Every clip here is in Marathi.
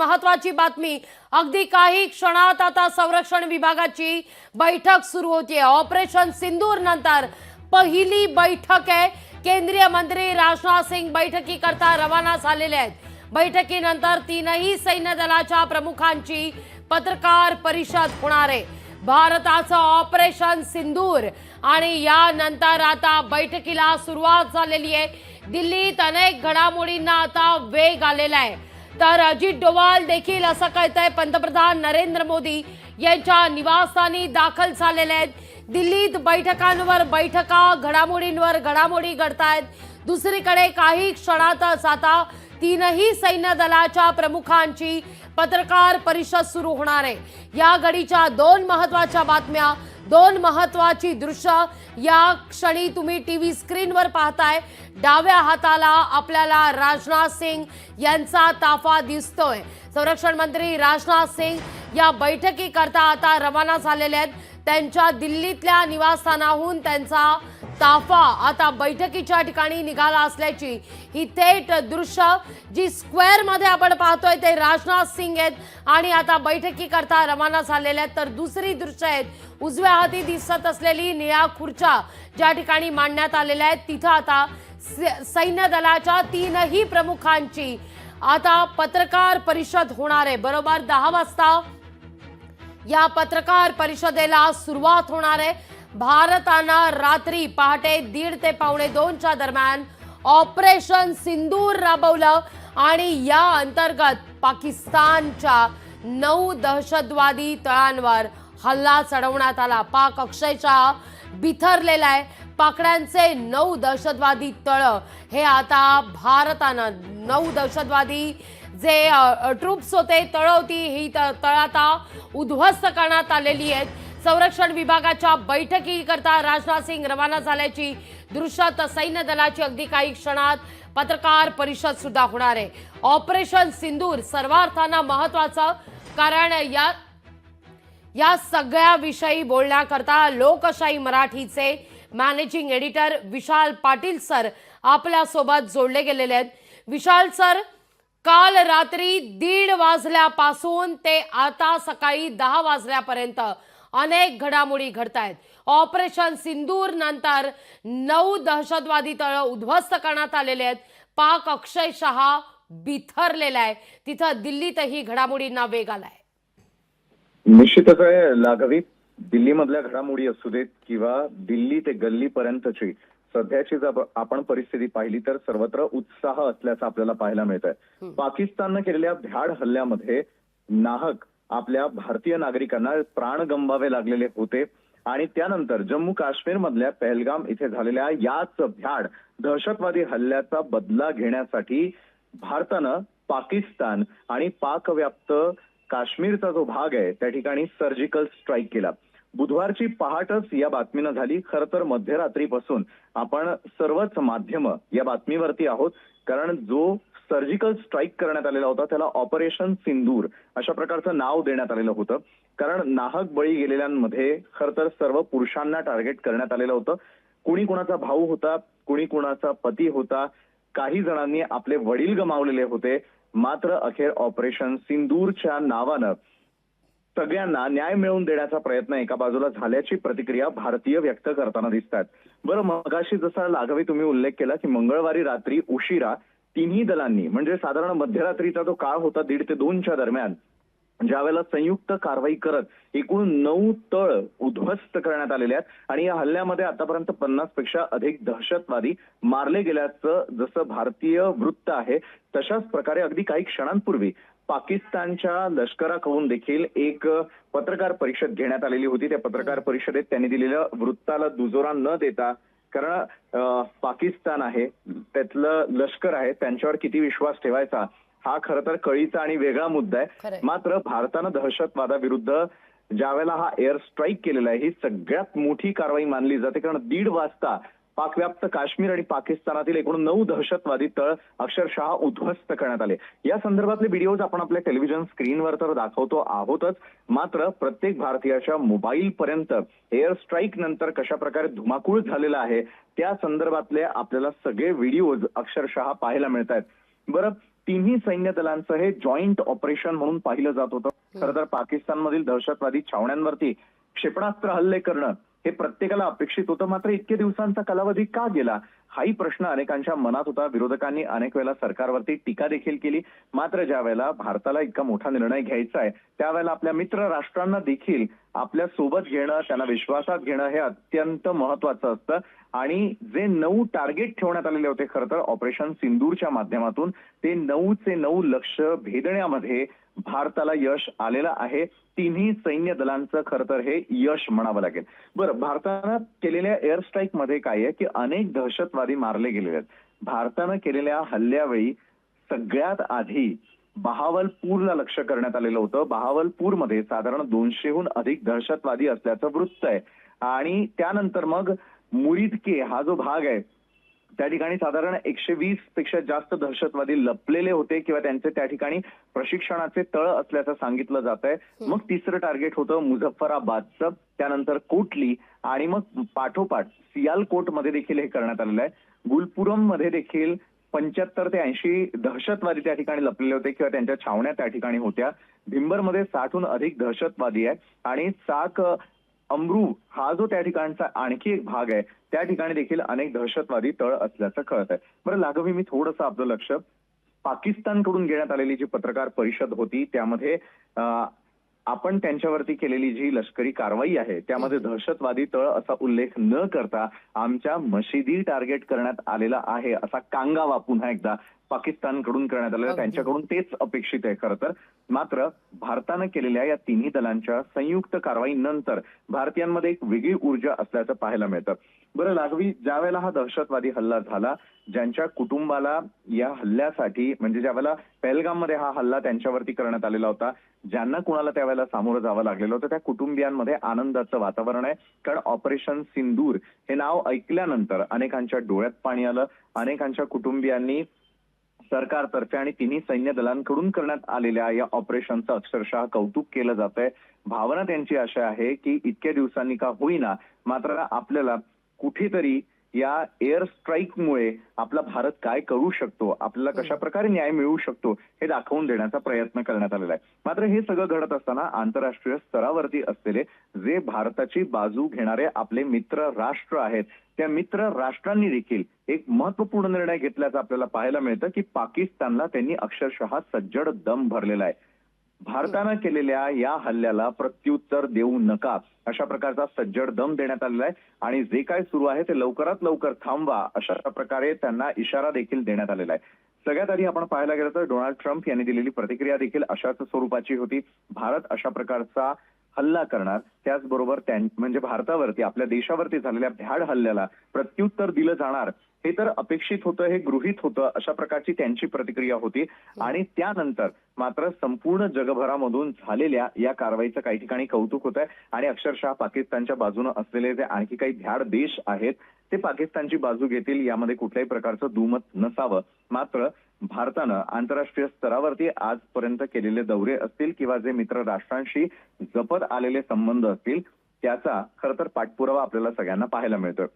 महत्वाची बातमी, अगदी काही क्षणात आता संरक्षण विभागाची बैठक सुरू होतीये। ऑपरेशन सिंदूर नंतर पहिली बैठक आहे। केंद्रीय मंत्री राजनाथ सिंह बैठकीकरता रवाना झालेले आहेत। बैठकीनंतर तीनही सैन्य दलाच्या प्रमुखांची पत्रकार परिषद होणार आहे। भारताचं ऑपरेशन सिंदूर आणि यानंतर आता बैठकीला सुरुवात झालेली आहे। दिल्लीत अनेक घडामोडींना आता वेग आलेला आहे। तर अजित डोवाल देखील असं कळतंय पंतप्रधान नरेंद्र मोदी यांच्या निवासस्थानी दाखल झालेले आहेत। दिल्लीत बैठकांवर बैठका, घडामोडींवर घडामोडी घडतायत। दुसरीकडे काही क्षणातच आता तीनही सैन्य दलाच्या प्रमुखांची पत्रकार परिषद सुरू होणार आहे। या घडीच्या दोन महत्त्वाच्या बातम्या, दोन महत्त्वाची दृश्य या क्षणी तुम्ही टीव्ही स्क्रीनवर पाहताय। डाव्या हाताला आपल्याला राजनाथ सिंह यांचा ताफा दिसतोय। संरक्षण मंत्री राजनाथ सिंह या बैठकीकरता आता रवाना झालेले आहेत। त्यांच्या दिल्लीतल्या निवासस्थानाहून त्यांचा ताफा आता बैठकीच्या ठिकाणी निघाला असल्याची ही थेट दृश्य जी स्क्वेअर मध्ये आपण पाहतोय ते राजनाथ सिंह आहेत आणि आता बैठकीकरता रवाना झालेले आहेत। तर दुसरी दृश्य आहेत उजव्या हाती दिसत असलेली निळ्या खुर्च्या ज्या ठिकाणी मांडण्यात आलेल्या आहेत तिथं आता सैन्य दलाच्या तीनही प्रमुखांची आता पत्रकार परिषद होणार आहे। बरोबर 10 वाजता या पत्रकार परिषदेला सुरुवात होणार आहे। भारतानं रात्री पहाटे 1:30 ते 1:45 दरम्यान ऑपरेशन सिंदूर राबवलं आणि या अंतर्गत पाकिस्तानच्या 9 दहशतवादी तळांवर हल्ला चढवण्यात आला। पाक अक्षरशः बिथरलेला आहे। पाकड्यांचे 9 दहशतवादी तळ हे आता भारतानं 9 दहशतवादी जे ट्रूप्स होते, तळ होती, ही तळ आता उद्ध्वस्त करण्यात आलेली आहेत। संरक्षण विभागाच्या बैठकीकरता राजनाथ सिंह रवाना झाल्याची दृश्य तर सैन्य दलाची अगदी काही क्षणात पत्रकार परिषद सुद्धा होणार आहे। ऑपरेशन सिंदूर सर्वार्थानं महत्वाचं, कारण या सगळ्या विषयी बोलण्याकरता लोकशाही मराठीचे managing editor Vishal Patil sir आपल्या सोबत जोडले गेलेले आहेत। विशाल सर, काल रात्री 1:30 वाजल्यापासून ते आता सकाळी 10 वाजल्यापर्यंत अनेक घडामोडी घडतायत। ऑपरेशन सिंदूर नंतर 9 दहशतवादी तळ उद्ध्वस्त करण्यात आलेले आहेत। पाक अक्षरशः बिथरलेला आहे। तिथं दिल्लीतही घडामोडींना वेग आलाय। निश्चितच आहे लाघवी, दिल्लीमधल्या घडामोडी असू देत किंवा दिल्ली ते गल्लीपर्यंतची सध्याची जर आपण परिस्थिती पाहिली तर सर्वत्र उत्साह असल्याचं आपल्याला पाहायला मिळत आहे। पाकिस्ताननं केलेल्या भ्याड हल्ल्यामध्ये नाहक आपल्या भारतीय नागरिकांना प्राण गमवावे लागलेले होते आणि त्यानंतर जम्मू काश्मीर मधल्या पहलगाम इथे झालेल्या याच भ्याड दहशतवादी हल्ल्याचा बदला घेण्यासाठी भारतानं पाकिस्तान आणि पाकव्याप्त काश्मीरचा जो भाग आहे त्या ठिकाणी सर्जिकल स्ट्राईक केला। बुधवारची पहाटच या बातमीनं झाली। खरं तर मध्यरात्रीपासून आपण सर्वच माध्यम या बातमीवरती आहोत, कारण जो सर्जिकल स्ट्राईक करण्यात आलेला होता त्याला ऑपरेशन सिंदूर अशा प्रकारचं नाव देण्यात आलेलं होतं। कारण नाहक बळी गेलेल्यांमध्ये खरं तर सर्व पुरुषांना टार्गेट करण्यात आलेलं होतं। कुणी कुणाचा भाऊ होता, कुणी कुणाचा पती होता, काही जणांनी आपले वडील गमावलेले होते। मात्र अखेर ऑपरेशन सिंदूरच्या नावानं सगळ्यांना न्याय मिळवून देण्याचा प्रयत्न एका बाजूला झाल्याची प्रतिक्रिया भारतीय व्यक्त करताना दिसतात। बरं, मगाशी जसा लाघवी तुम्ही उल्लेख केला की मंगळवारी रात्री उशिरा तिन्ही दलांनी म्हणजे साधारण मध्यरात्रीचा जो काळ होता 1:30 ते 2च्या दरम्यान ज्यावेळेला संयुक्त कारवाई करत एकूण 9 तळ उद्ध्वस्त करण्यात आलेले आहेत आणि या हल्ल्यामध्ये आतापर्यंत 50 पेक्षा अधिक दहशतवादी मारले गेल्याचं जसं भारतीय वृत्त आहे तशाच प्रकारे अगदी काही क्षणांपूर्वी पाकिस्तानच्या लष्कराकडून देखील एक पत्रकार परिषद घेण्यात आलेली होती। त्या पत्रकार परिषदेत त्यांनी दिलेल्या वृत्ताला दुजोरा न देता, कारण पाकिस्तान आहे, त्यातलं लष्कर आहे, त्यांच्यावर किती विश्वास ठेवायचा हा खरं तर कळीचा आणि वेगळा मुद्दा आहे। मात्र भारतानं दहशतवादाविरुद्ध ज्यावेळेला हा एअर स्ट्राईक केलेला आहे ही सगळ्यात मोठी कारवाई मानली जाते, कारण 1:30 वाजता पाकव्याप्त काश्मीर आणि पाकिस्तानातील एकूण 9 दहशतवादी तळ अक्षरशः उद्ध्वस्त करण्यात आले। या संदर्भातले व्हिडिओज आपण आपल्या टेलिव्हिजन स्क्रीनवर तर दाखवतो आहोतच, मात्र प्रत्येक भारतीयाच्या मोबाईल पर्यंत एअर स्ट्राईक नंतर कशा प्रकारे धुमाकूळ झालेला आहे त्या संदर्भातले आपल्याला सगळे व्हिडिओज अक्षरशः पाहायला मिळत आहेत। बरं, तिन्ही सैन्य दलांचं हे जॉईंट ऑपरेशन म्हणून पाहिलं जात होतं. खरं तर पाकिस्तानमधील दहशतवादी छावण्यांवरती क्षेपणास्त्र हल्ले करणं हे प्रत्येकाला अपेक्षित होतं. मात्र इतके दिवसांचा कालावधी का गेला हाही प्रश्न अनेकांच्या मनात होता. विरोधकांनी अनेक वेळेला सरकारवरती टीका देखील केली. मात्र ज्या वेळेला भारताला इतका मोठा निर्णय घ्यायचा आहे त्यावेळेला आपल्या मित्र राष्ट्रांना देखील आपल्या सोबत घेणं, त्यांना विश्वासात घेणं हे अत्यंत महत्वाचं असतं. आणि जे 9 टार्गेट ठेवण्यात आलेले होते खरं तर ऑपरेशन सिंदूरच्या माध्यमातून, ते 9चे 9 लक्ष भेदण्यामध्ये भारताला यश आलेलं आहे. तिन्ही सैन्य दलांचं खरं तर हे यश म्हणावं लागेल. बरं, भारतानं केलेल्या एअर स्ट्राईक मध्ये काय आहे की अनेक दहशतवादी मारले गेलेले आहेत. भारतानं केलेल्या हल्ल्यावेळी सगळ्यात आधी बहावलपूरला लक्ष करण्यात आलेलं होतं. बहावलपूरमध्ये साधारण 200हून अधिक दहशतवादी असल्याचं वृत्त आहे. आणि त्यानंतर मग मुरिदके हा जो भाग आहे त्या ठिकाणी साधारण 120 पेक्षा जास्त दहशतवादी लपलेले होते किंवा त्यांचे त्या ठिकाणी प्रशिक्षणाचे तळ असल्याचं सांगितलं जात आहे. मग तिसरं टार्गेट होतं मुझफ्फराबादचं, त्यानंतर कोटली आणि मग पाठोपाठ सियालकोट मध्ये देखील हे करण्यात आलेलं आहे. गुलपुरम मध्ये देखील 75 ते 80 दहशतवादी त्या ठिकाणी लपलेले होते किंवा त्यांच्या छावण्या त्या ठिकाणी होत्या. भिंबरमध्ये 60हून अधिक दहशतवादी आहे आणि चाक अमरू हा जो त्या ठिकाणचा आणखी एक भाग आहे त्या ठिकाणी देखील अनेक दहशतवादी तळ असल्याचं कळत आहे. बरं लागवी, मी थोडंसं आपलं लक्ष पाकिस्तानकडून घेण्यात आलेली जी पत्रकार परिषद होती त्यामध्ये आपण त्यांच्यावरती केलेली जी लष्करी कारवाई आहे त्यामध्ये दहशतवादी तळ असा उल्लेख न करता आमच्या मशिदी टार्गेट करण्यात आलेला आहे असा कांगावा पुन्हा एकदा पाकिस्तानकडून करण्यात आलेला. त्यांच्याकडून तेच अपेक्षित आहे खरं तर. मात्र भारतानं केलेल्या या तिन्ही दलांच्या संयुक्त कारवाईनंतर भारतीयांमध्ये एक वेगळी ऊर्जा असल्याचं पाहायला मिळतं. बरं लागवी, ज्या वेळेला हा दहशतवादी हल्ला झाला, ज्यांच्या कुटुंबाला या हल्ल्यासाठी म्हणजे ज्यावेळेला पहलगाममध्ये हा हल्ला त्यांच्यावरती करण्यात आलेला होता, ज्यांना कुणाला त्यावेळेला सामोरं जावं लागलेलं होतं त्या कुटुंबियांमध्ये आनंदाचं वातावरण आहे. कारण ऑपरेशन सिंदूर हे नाव ऐकल्यानंतर अनेकांच्या डोळ्यात पाणी आलं. अनेकांच्या कुटुंबियांनी सरकारतर्फे आणि तिन्ही सैन्य दलांकडून करण्यात आलेल्या या ऑपरेशनचं अक्षरशः कौतुक केलं जात आहे. भावना त्यांची अशा आहे की इतक्या दिवसांनी का होईना मात्र आपल्याला कुठेतरी या एअर स्ट्राईकमुळे आपला भारत काय करू शकतो, आपल्याला कशा प्रकारे न्याय मिळू शकतो हे दाखवून देण्याचा प्रयत्न करण्यात आलेला आहे. मात्र हे सगळं घडत असताना आंतरराष्ट्रीय स्तरावरती असलेले जे भारताची बाजू घेणारे आपले मित्र राष्ट्र आहेत त्या मित्र राष्ट्रांनी देखील एक महत्वपूर्ण निर्णय घेतल्याचं आपल्याला पाहायला मिळतं की पाकिस्तानला त्यांनी अक्षरशः सज्जड दम भरलेला आहे. भारतानं केलेल्या या हल्ल्याला प्रत्युत्तर देऊ नका अशा प्रकारचा सज्जड दम देण्यात आलेला आहे आणि जे काय सुरू आहे ते लवकरात लवकर थांबवा अशा प्रकारे त्यांना इशारा देखील देण्यात आलेला आहे. सगळ्यात आधी आपण पाहायला गेलं तर डोनाल्ड ट्रम्प यांनी दिलेली प्रतिक्रिया देखील अशाच स्वरूपाची होती. भारत अशा प्रकारचा हल्ला करणार, त्याचबरोबर म्हणजे भारतावरती आपल्या देशावरती झालेल्या भ्याड हल्ल्याला प्रत्युत्तर दिलं जाणार हे तर अपेक्षित होतं, हे गृहीत होतं अशा प्रकारची त्यांची प्रतिक्रिया होती. आणि त्यानंतर मात्र संपूर्ण जगभरामधून झालेल्या या कारवाईचं काही ठिकाणी कौतुक होत आहे आणि अक्षरशः पाकिस्तानच्या बाजूने असलेले जे आणखी काही भ्याड देश आहेत ते पाकिस्तानची बाजू घेतील यामध्ये कुठल्याही प्रकारचं दुमत नसावं. मात्र भारतानं आंतरराष्ट्रीय स्तरावरती आजपर्यंत केलेले दौरे असतील किंवा जे मित्र राष्ट्रांशी जपत आलेले संबंध असतील त्याचा खरं तर पाठपुरावा आपल्याला सगळ्यांना पाहायला मिळतोय.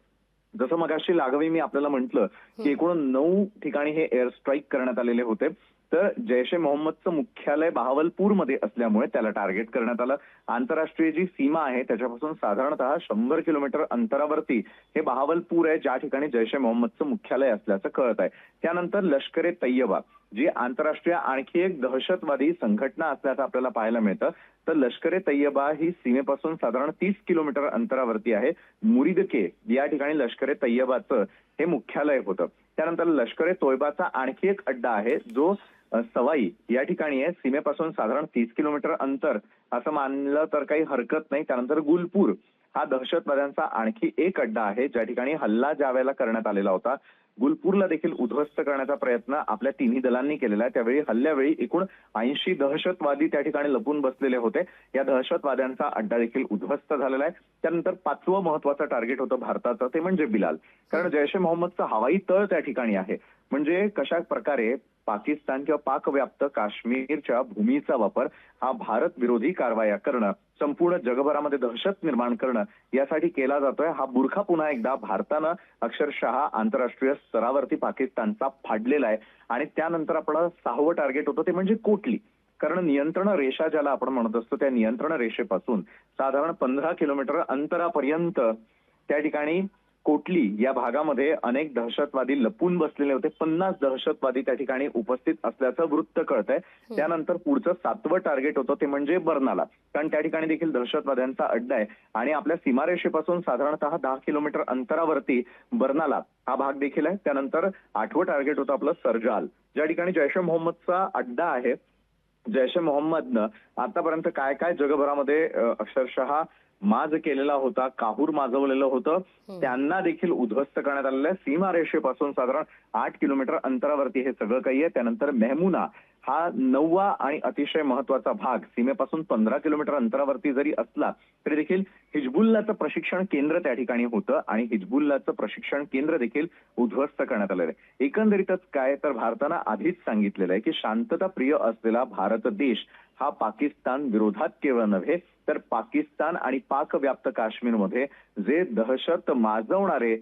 जसं मगाशी लागवी मी आपल्याला म्हटलं की एकूण 9 ठिकाणी हे एअर स्ट्राईक करण्यात आलेले होते. तर जैश ए मोहम्मदचं मुख्यालय बहावलपूरमध्ये असल्यामुळे त्याला टार्गेट करण्यात आलं. आंतरराष्ट्रीय जी सीमा आहे त्याच्यापासून साधारणतः 100 किलोमीटर अंतरावरती हे बहावलपूर आहे ज्या ठिकाणी जैश ए मोहम्मदचं मुख्यालय असल्याचं कळत आहे. त्यानंतर लष्कर ए तय्यबा जी आंतरराष्ट्रीय आणखी एक दहशतवादी संघटना असल्याचं आपल्याला पाहायला मिळतं. तर लष्कर ए तय्यबा ही सीमेपासून साधारण 30 किलोमीटर अंतरावरती आहे. मुरिदके या ठिकाणी लष्कर ए तय्यबाचं हे मुख्यालय होतं. त्यानंतर लष्कर ए तोयबाचा आणखी एक अड्डा आहे जो सवाई या ठिकाणी आहे, सीमेपासून साधारण 30 किलोमीटर अंतर असं मानलं तर काही हरकत नाही. त्यानंतर गुलपूर हा दहशतवाद्यांचा आणखी एक अड्डा आहे ज्या ठिकाणी हल्ला ज्या वेळेला करण्यात आलेला होता. गुलपूरला देखील उद्ध्वस्त करण्याचा प्रयत्न आपल्या तिन्ही दलांनी केलेला आहे. त्यावेळी हल्ल्यावेळी एकूण 80 दहशतवादी त्या ठिकाणी लपून बसलेले होते. या दहशतवाद्यांचा अड्डा देखील उद्ध्वस्त झालेला आहे. त्यानंतर 5वं महत्वाचं टार्गेट होतं भारताचं ते म्हणजे बिलाल. कारण जैश ए मोहम्मदचा हवाई तळ त्या ठिकाणी आहे. म्हणजे कशा प्रकारे पाकिस्तान किंवा पाकव्याप्त काश्मीरच्या भूमीचा वापर हा भारत विरोधी कारवाया करणं, संपूर्ण जगभरामध्ये दहशत निर्माण करणं यासाठी केला जातोय. हा बुरखा पुन्हा एकदा भारतानं अक्षरशः आंतरराष्ट्रीय स्तरावरती पाकिस्तानचा फाडलेला आहे. आणि त्यानंतर आपलं 6वं टार्गेट होतं ते म्हणजे कोटली. कारण नियंत्रण रेषा ज्याला आपण म्हणत असतो त्या नियंत्रण रेषेपासून साधारण 15 किलोमीटर अंतरापर्यंत त्या ठिकाणी कोटली या भागामध्ये अनेक दहशतवादी लपून बसलेले होते. 50 दहशतवादी त्या ठिकाणी उपस्थित असल्याचं वृत्त कळतंय. त्यानंतर पुढचं 7वं टार्गेट होतं ते म्हणजे बर्नाला, कारण त्या ठिकाणी देखील दहशतवाद्यांचा अड्डा आहे. आणि आपल्या सीमारेषेपासून साधारणतः 10 किलोमीटर अंतरावरती बर्नाला हा भाग देखील आहे. त्यानंतर 8वं टार्गेट होतं आपलं सरजाल, ज्या ठिकाणी जैश ए मोहम्मदचा अड्डा आहे. जैश ए मोहम्मदनं आतापर्यंत काय काय जगभरामध्ये अक्षरशः माज केलेला होता, काहूर माजवलेलं होतं, त्यांना देखील उद्ध्वस्त करण्यात आलेलं आहे. सीमारेषेपासून साधारण 8 किलोमीटर अंतरावरती हे सगळं काही आहे. त्यानंतर मेहमुना हा 9वा आणि अतिशय महत्वाचा भाग सीमेपासून 15 किलोमीटर अंतरावरती जरी असला तरी देखील हिजबुल्लाचं प्रशिक्षण केंद्र त्या ठिकाणी होतं आणि हिजबुल्लाचं प्रशिक्षण केंद्र देखील उद्ध्वस्त करण्यात आलेलं आहे. एकंदरीतच काय तर भारतानं आधीच सांगितलेलं आहे की शांतता प्रिय असलेला भारत देश हा पाकिस्तान विरोधात केवळ नव्हे तर पाकिस्तान आणि पाकव्याप्त काश्मीरमध्ये जे दहशत माजवणारे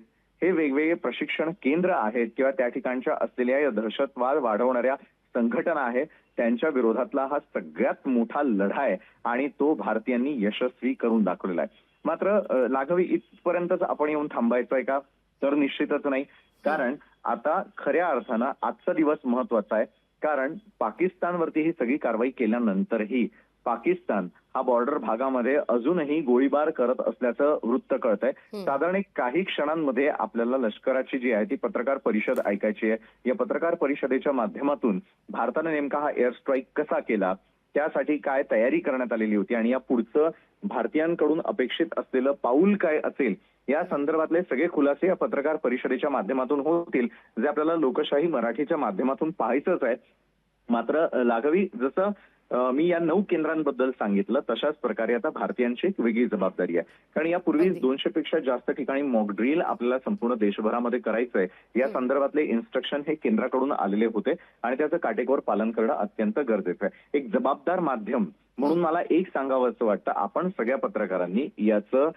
हे वेगवेगळे प्रशिक्षण केंद्र आहेत किंवा त्या ठिकाणच्या असलेल्या या दहशतवाद वाढवणाऱ्या संघटना आहे त्यांच्या विरोधातला हा सगळ्यात मोठा लढा आहे आणि तो भारतीयांनी यशस्वी करून दाखवलेला आहे. मात्र लाघवी इथपर्यंतच आपण येऊन थांबायचं आहे का? तर निश्चितच नाही. कारण आता खऱ्या अर्थानं आजचा दिवस महत्वाचा आहे. कारण पाकिस्तानवरती ही सगळी कारवाई केल्यानंतरही पाकिस्तान हा बॉर्डर भागामध्ये अजूनही गोळीबार करत असल्याचं वृत्त कळतंय. साधारण एक काही क्षणांमध्ये आपल्याला लष्कराची जी आहे ती पत्रकार परिषद ऐकायची आहे. या पत्रकार परिषदेच्या माध्यमातून भारताने नेमका हा एअर स्ट्राईक कसा केला, त्यासाठी काय तयारी करण्यात आलेली होती आणि या पुढचं भारतीयांकडून अपेक्षित असलेलं पाऊल काय असेल या संदर्भातले सगळे खुलासे या पत्रकार परिषदेच्या माध्यमातून होतील, जे आपल्याला लोकशाही मराठीच्या माध्यमातून पाहायचंच आहे. मात्र लाघवी जसं मी या 9 केंद्रांबद्दल सांगितलं तशाच प्रकारे आता भारतीयांची एक वेगळी जबाबदारी आहे. कारण यापूर्वी 200 पेक्षा जास्त ठिकाणी मॉक ड्रिल आपल्याला संपूर्ण देशभरामध्ये करायचंय. या संदर्भातले इन्स्ट्रक्शन हे केंद्राकडून आलेले होते आणि त्याचं काटेकोर पालन करणं अत्यंत गरजेचं आहे. एक जबाबदार माध्यम म्हणून मला एक सांगावं असं वाटतं, आपण सगळ्या पत्रकारांनी याचं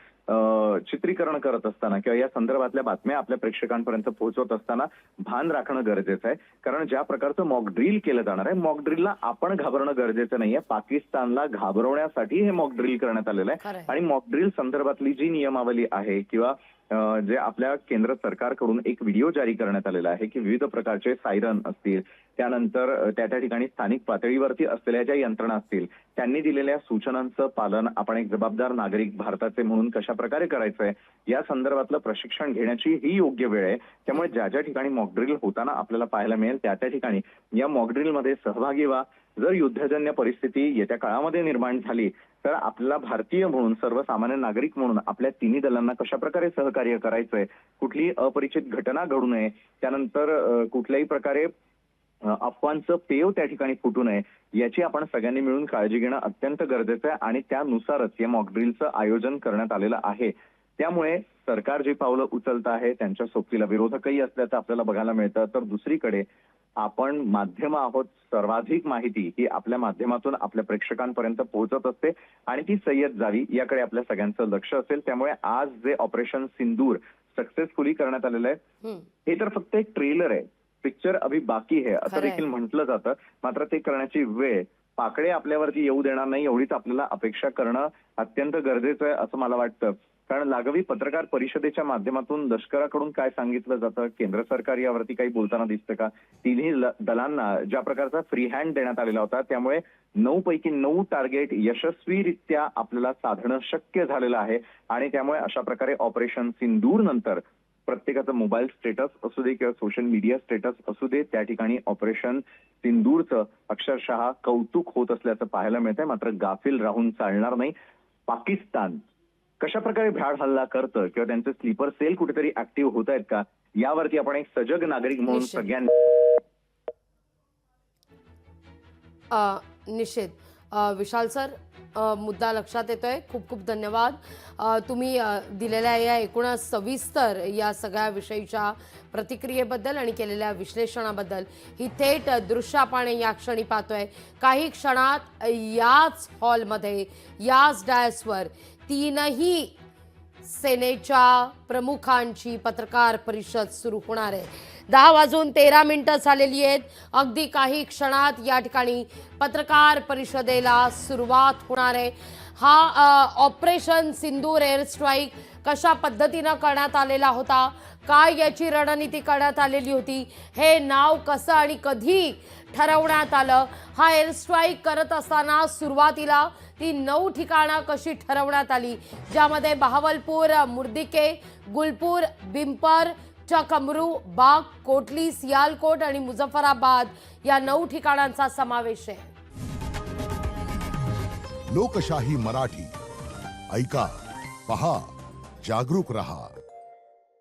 चित्रीकरण करत असताना किंवा या संदर्भातल्या बातम्या आपल्या प्रेक्षकांपर्यंत पोहोचवत असताना भान राखणं गरजेचं आहे. कारण ज्या प्रकारचं मॉक ड्रिल केलं जाणार आहे, मॉक ड्रिलला आपण घाबरणं गरजेचं नाहीये, पाकिस्तानला घाबरवण्यासाठी हे मॉक ड्रिल करण्यात आलेलं आहे. आणि मॉक ड्रिल संदर्भातली जी नियमावली आहे किंवा जे आपल्या केंद्र सरकारकडून एक व्हिडिओ जारी करण्यात आलेला आहे की विविध प्रकारचे सायरन असतील, त्यानंतर त्या ठिकाणी स्थानिक पातळीवरती असलेल्या ज्या यंत्रणा असतील त्यांनी दिलेल्या सूचनांचं पालन आपण एक जबाबदार नागरिक भारताचे म्हणून कशा प्रकारे करायचंय या संदर्भातलं प्रशिक्षण घेण्याची ही योग्य वेळ आहे. त्यामुळे ज्या ज्या ठिकाणी मॉक ड्रिल होताना आपल्याला पाहायला मिळेल त्या त्या ठिकाणी या मॉक ड्रिलमध्ये सहभागी व्हा. जर युद्धजन्य परिस्थिती येत्या काळामध्ये निर्माण झाली तर आपल्याला भारतीय म्हणून सर्वसामान्य नागरिक म्हणून आपल्या तिन्ही दलांना कशा प्रकारे सहकार्य करायचंय, कुठलीही अपरिचित घटना घडू नये, त्यानंतर कुठल्याही प्रकारे अफवांचं पेव त्या ठिकाणी फुटू नये याची आपण सगळ्यांनी मिळून काळजी घेणं अत्यंत गरजेचं आहे. आणि त्यानुसारच या मॉक ड्रिलचं आयोजन करण्यात आलेलं आहे. त्यामुळे सरकार जी पावलं उचलत आहे त्यांच्या सोबतीला विरोधकही असल्याचं आपल्याला बघायला मिळतं. तर दुसरीकडे आपण माध्यम आहोत, सर्वाधिक माहिती ही आपल्या माध्यमातून आपल्या प्रेक्षकांपर्यंत पोहोचत असते आणि ती सय्यद जावी याकडे आपल्या सगळ्यांचं लक्ष असेल. त्यामुळे आज जे ऑपरेशन सिंदूर सक्सेसफुली करण्यात आलेलं आहे हे तर फक्त एक ट्रेलर आहे, पिक्चर अभी बाकी है असं देखील म्हटलं जातं. मात्र ते करण्याची वेळ पाकडे आपल्यावरती येऊ देणार नाही एवढीच आपल्याला अपेक्षा करणं अत्यंत गरजेचं आहे असं मला वाटतं. कारण लाघवी पत्रकार परिषदेच्या माध्यमातून लष्कराकडून काय सांगितलं जातं, केंद्र सरकार यावरती काही बोलताना दिसतं का? तिन्ही दलांना ज्या प्रकारचा फ्री हँड देण्यात आलेला होता त्यामुळे 9 पैकी 9 टार्गेट यशस्वीरित्या आपल्याला साधणं शक्य झालेलं आहे. आणि त्यामुळे अशा प्रकारे ऑपरेशन सिंदूर नंतर प्रत्येकाचं मोबाईल स्टेटस असू दे किंवा सोशल मीडिया स्टेटस असू दे त्या ठिकाणी ऑपरेशन सिंदूरचं अक्षरशः कौतुक होत असल्याचं पाहायला मिळतंय. मात्र गाफील राहून चालणार नाही. पाकिस्तान कशा प्रकारे भ्याड हल्ला करतं किंवा त्यांचे स्लीपर सेल कुठेतरी ऍक्टिव्ह होत आहेत का यावरती आपण एक सजग नागरिक म्हणून सगळ्यांनी निश्चित विशाल सर, मुद्दा लक्षात येतोय. खूप खूप धन्यवाद तुम्ही दिलेल्या या एकूण सविस्तर या सगळ्या विषयीच्या प्रतिक्रियेबद्दल आणि केलेल्या विश्लेषणाबद्दल. ही थेट दृश्य आपण या क्षणी पाहतोय. काही क्षणात याच हॉलमध्ये याच डायसवर तीनही सेनेच्या प्रमुखांची पत्रकार परिषद सुरू होणार आहे. 10:13 झालेली आहेत. अगदी काही क्षणात या ठिकाणी पत्रकार परिषदेला सुरुवात होणार आहे. हा ऑपरेशन सिंदूर एअर स्ट्राईक कशा पद्धतीनं करण्यात आलेला होता, काय याची रणनीती करण्यात आलेली होती, हे नाव कसं आणि कधी ठरवण्यात आलं, हा एअर स्ट्राईक करत असताना सुरुवातीला ती 9 ठिकाणं कशी ठरवण्यात आली, ज्यामध्ये बहावलपूर, मुर्दिके, गुलपूर, बिंपर, चकमरू, बाग, कोटली, सियालकोट आणि मुझफ्फराबाद या 9 ठिकाणांचा समावेश आहे. लोकशाही मराठी ऐका, पहा, जागरूक रहा.